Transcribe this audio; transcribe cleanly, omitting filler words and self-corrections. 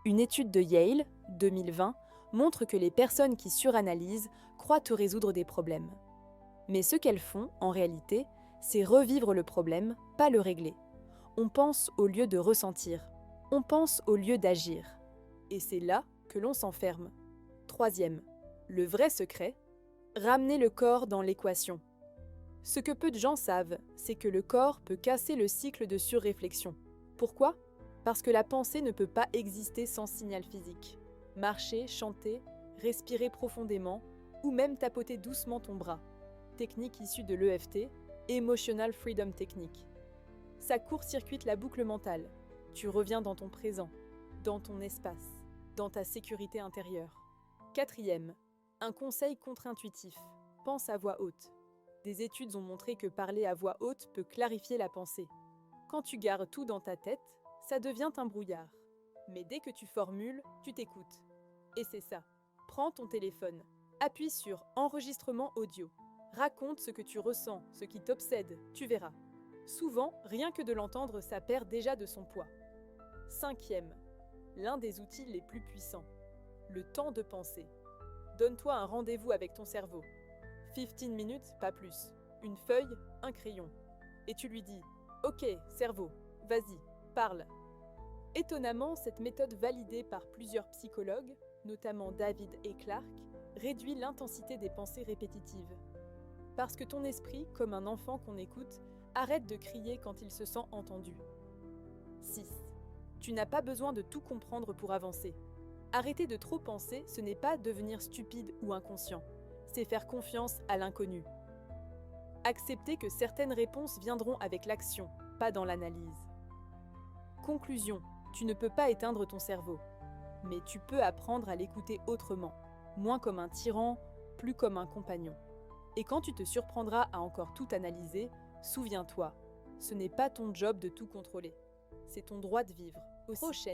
Une étude de Yale, 2020, montre que les personnes qui suranalysent croient te résoudre des problèmes. Mais ce qu'elles font, en réalité, c'est revivre le problème, pas le régler. On pense au lieu de ressentir. On pense au lieu d'agir. Et c'est là que l'on s'enferme. Troisième, le vrai secret, ramener le corps dans l'équation. Ce que peu de gens savent, c'est que le corps peut casser le cycle de surréflexion. Pourquoi ? Parce que la pensée ne peut pas exister sans signal physique. Marcher, chanter, respirer profondément, ou même tapoter doucement ton bras. Technique issue de l'EFT, Emotional Freedom Technique. Ça court-circuite la boucle mentale. Tu reviens dans ton présent, dans ton espace, dans ta sécurité intérieure. Quatrième, un conseil contre-intuitif. Pense à voix haute. Des études ont montré que parler à voix haute peut clarifier la pensée. Quand tu gares tout dans ta tête, ça devient un brouillard. Mais dès que tu formules, tu t'écoutes. Et c'est ça. Prends ton téléphone, appuie sur Enregistrement audio. Raconte ce que tu ressens, ce qui t'obsède, tu verras. Souvent, rien que de l'entendre, ça perd déjà de son poids. Cinquième, l'un des outils les plus puissants. Le temps de penser. Donne-toi un rendez-vous avec ton cerveau. 15 minutes, pas plus. Une feuille, un crayon. Et tu lui dis « Ok, cerveau, vas-y, parle ». Étonnamment, cette méthode validée par plusieurs psychologues, notamment David et Clark, réduit l'intensité des pensées répétitives. Parce que ton esprit, comme un enfant qu'on écoute, arrête de crier quand il se sent entendu. 6. Tu n'as pas besoin de tout comprendre pour avancer. Arrêter de trop penser, ce n'est pas devenir stupide ou inconscient, c'est faire confiance à l'inconnu. Accepter que certaines réponses viendront avec l'action, pas dans l'analyse. Conclusion, tu ne peux pas éteindre ton cerveau, mais tu peux apprendre à l'écouter autrement, moins comme un tyran, plus comme un compagnon. Et quand tu te surprendras à encore tout analyser, souviens-toi, ce n'est pas ton job de tout contrôler, c'est ton droit de vivre. Prochaine